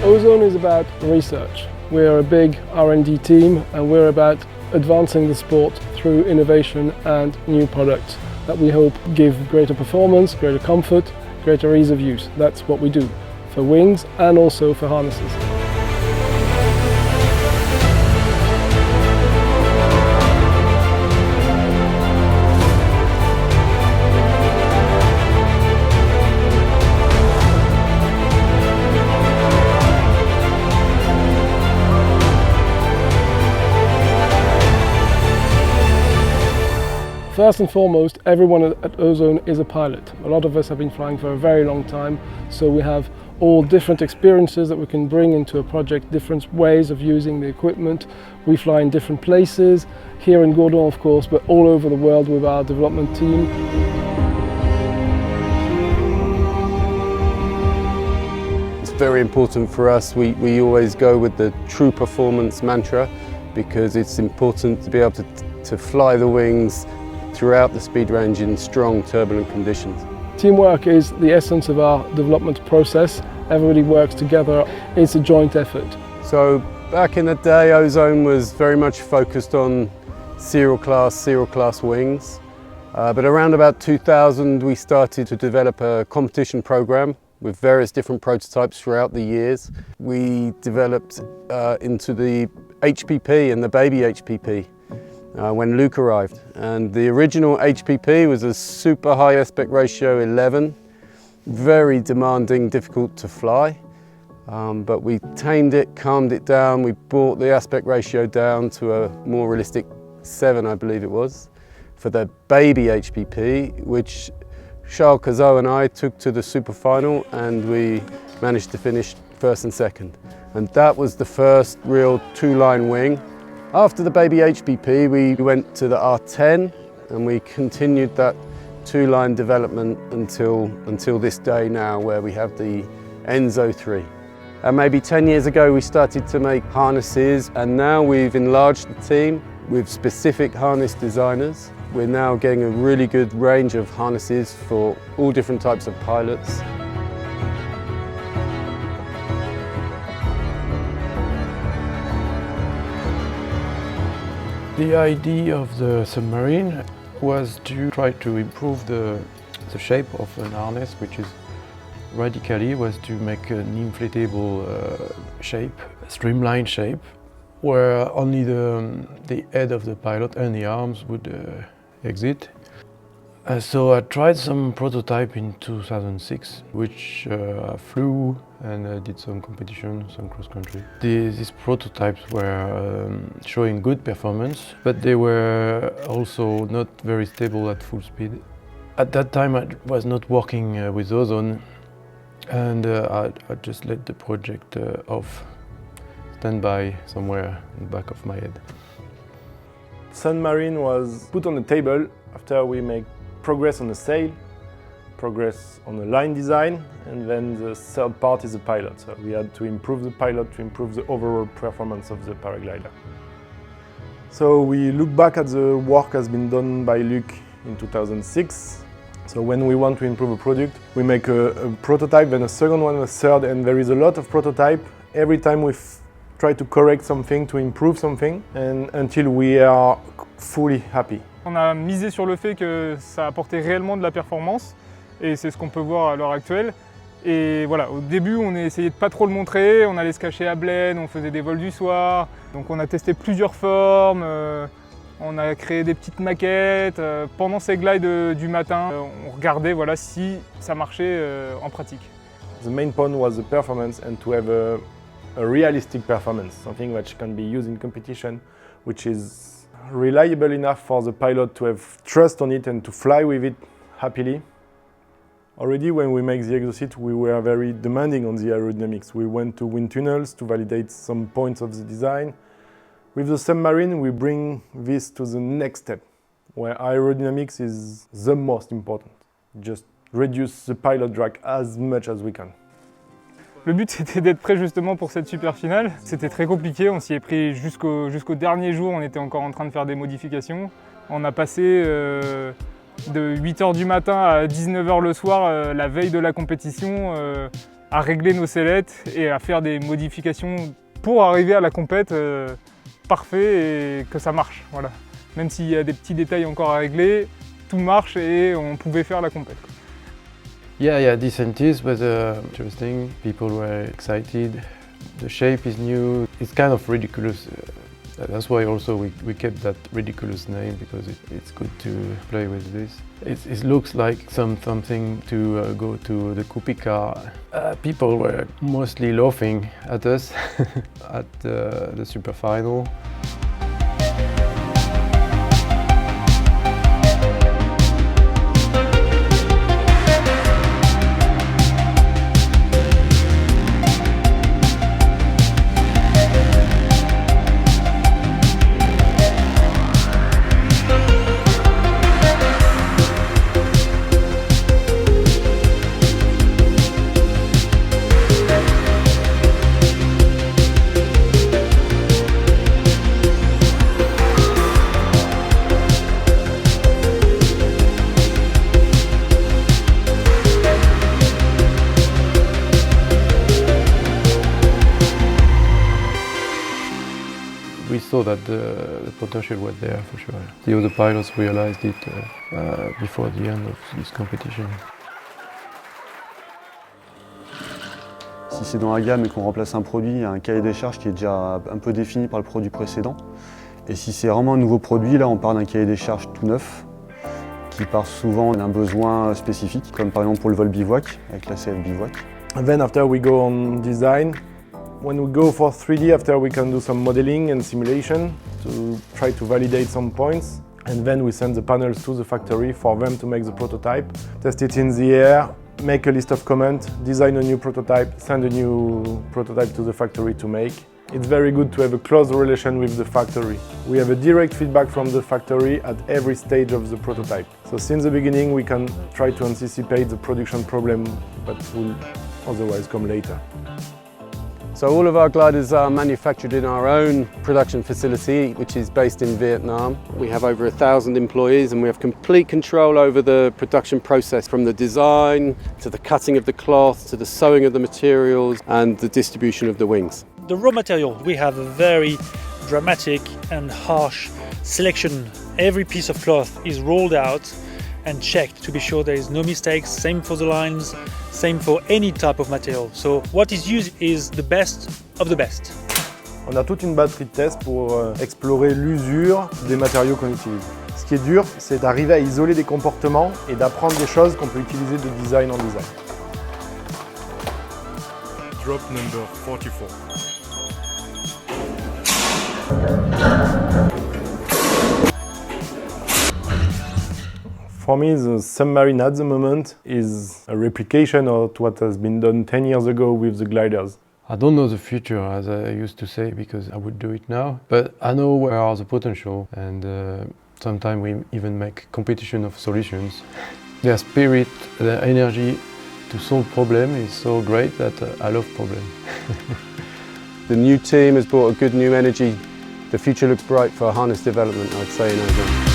Ozone is about research. We're a big R&D team and we're about advancing the sport through innovation and new products that we hope give greater performance, greater comfort, greater ease of use. That's what we do for wings and also for harnesses. First and foremost, everyone at Ozone is a pilot. A lot of us have been flying for a very long time, so we have all different experiences that we can bring into a project, different ways of using the equipment. We fly in different places, here in Gourdon of course, but all over the world with our development team. It's very important for us. We always go with the true performance mantra because it's important to be able to fly the wings throughout the speed range in strong turbulent conditions. Teamwork is the essence of our development process. Everybody works together. It's a joint effort. So back in the day, Ozone was very much focused on serial class wings. But around about 2000, we started to develop a competition program with various different prototypes throughout the years. We developed into the HPP and the baby HPP. When Luke arrived, and the original HPP was a super high aspect ratio 11, very demanding, difficult to fly, but we tamed it, calmed it down, we brought the aspect ratio down to a more realistic 7, I believe it was, for the baby HPP, which Charles Cazot and I took to the superfinal, and we managed to finish first and second. And that was the first real two-line wing. After the baby HPP, we went to the R10 and we continued that two-line development until this day now, where we have the Enzo 3. And maybe 10 years ago, we started to make harnesses, and now we've enlarged the team with specific harness designers. We're now getting a really good range of harnesses for all different types of pilots. The idea of the submarine was to try to improve the shape of an harness, which is radically was to make an inflatable shape, a streamlined shape, where only the head of the pilot and the arms would exit. So I tried some prototype in 2006, which flew and did some competition, some cross-country. These prototypes were showing good performance, but they were also not very stable at full speed. At that time I was not working with Ozone, and I just let the project off, stand by somewhere in the back of my head. Submarine was put on the table after we make progress on the sail, progress on the line design, and then the third part is the pilot. So we had to improve the pilot to improve the overall performance of the paraglider. So we look back at the work has been done by Luc in 2006. So when we want to improve a product, we make a prototype, then a second one, a third, and there is a lot of prototype. Every time we try to correct something, to improve something, and until we are fully happy. On a misé sur le fait que ça apportait réellement de la performance, et c'est ce qu'on peut voir à l'heure actuelle. Et voilà, au début, on a essayé de pas trop le montrer, on allait se cacher à Blaine, on faisait des vols du soir, donc on a testé plusieurs formes, on a créé des petites maquettes. Pendant ces glides du matin, on regardait voilà, si ça marchait en pratique. The main point was the performance and to have a realistic performance, something which can be used in competition, which is reliable enough for the pilot to have trust on it and to fly with it happily. Already when we make the exosuit, we were very demanding on the aerodynamics. We went to wind tunnels to validate some points of the design. With the submarine, we bring this to the next step, where aerodynamics is the most important. Just reduce the pilot drag as much as we can. Le but c'était d'être prêt justement pour cette super finale. C'était très compliqué, on s'y est pris jusqu'au dernier jour, on était encore en train de faire des modifications. On a passé de 8 h du matin à 19 h le soir, la veille de la compétition, à régler nos sellettes et à faire des modifications pour arriver à la compète parfait et que ça marche. Voilà. Même s'il y a des petits détails encore à régler, tout marche et on pouvait faire la compète. Yeah, this scientist was interesting. People were excited. The shape is new. It's kind of ridiculous. That's why also we kept that ridiculous name, because it's good to play with this. It looks like something to go to the Coupe car. People were mostly laughing at us at the superfinal. We saw that the potential was there for sure. The other pilots realized it before the end of this competition. Si c'est dans la gamme et qu'on remplace un produit, il y a un cahier des charges qui est déjà un peu défini par le produit précédent. Et si c'est vraiment un nouveau produit, là on part d'un cahier des charges tout neuf, qui part souvent d'un besoin spécifique, comme par exemple pour le vol bivouac, avec la CF bivouac. And then after we go on design, when we go for 3D, after we can do some modeling and simulation to try to validate some points. And then we send the panels to the factory for them to make the prototype, test it in the air, make a list of comments, design a new prototype, send a new prototype to the factory to make. It's very good to have a close relation with the factory. We have a direct feedback from the factory at every stage of the prototype. So since the beginning we can try to anticipate the production problem that will otherwise come later. So all of our gliders are manufactured in our own production facility, which is based in Vietnam. We have over 1,000 employees and we have complete control over the production process, from the design to the cutting of the cloth to the sewing of the materials and the distribution of the wings. The raw material, we have a very dramatic and harsh selection. Every piece of cloth is rolled out and checked to be sure there is no mistakes. Same for the lines, same for any type of material. So what is used is the best of the best. On a toute une batterie de tests pour explorer l'usure des matériaux qu'on utilise. Ce qui est dur, c'est d'arriver à isoler des comportements et d'apprendre des choses qu'on peut utiliser de design en design. Drop number 44. For me, the submarine at the moment is a replication of what has been done 10 years ago with the gliders. I don't know the future, as I used to say, because I would do it now, but I know where are the potential, and sometimes we even make competition of solutions. Their spirit, their energy to solve problem is so great that I love problem. The new team has brought a good new energy. The future looks bright for harness development, I'd say, in Ozone.